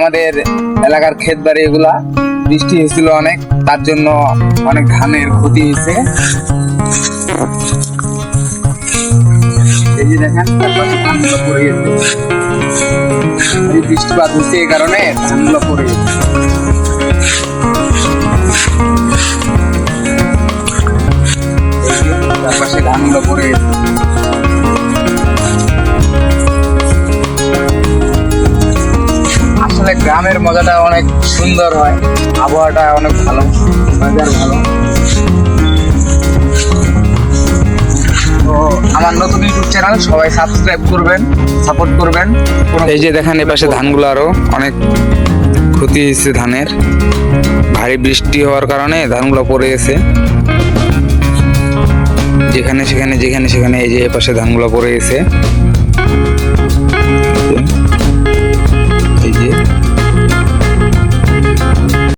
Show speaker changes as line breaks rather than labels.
আমাদের এলাকার ক্ষেত বাড়ি এগুলা বৃষ্টি হয়েছিল অনেক, তার জন্য অনেক ধানের ক্ষতি হয়েছে। এই যে দেখেন চারপাশে ধানগুলো পড়ে গেছে, এই বৃষ্টিপাত হচ্ছে এই কারণে ধানগুলো পড়ে গেছে। চারপাশে ধানগুলো পড়ে গেছে। আসলে গ্রামের মজাটা অনেক সুন্দর হয়, আবহাওয়াটা অনেক ভালো, বাজার ভালো। তো আমার নতুন ইউটিউব চ্যানেল সবাই সাবস্ক্রাইব করবেন, সাপোর্ট করবেন। এই যে দেখেন এই পাশে ধানগুলো আরো অনেক ক্ষতি হয়েছে ধানের, ভারী বৃষ্টি হওয়ার কারণে ধানগুলো পড়ে গেছে যেখানে সেখানে এই যে এ পাশে ধানগুলো পড়ে গেছে।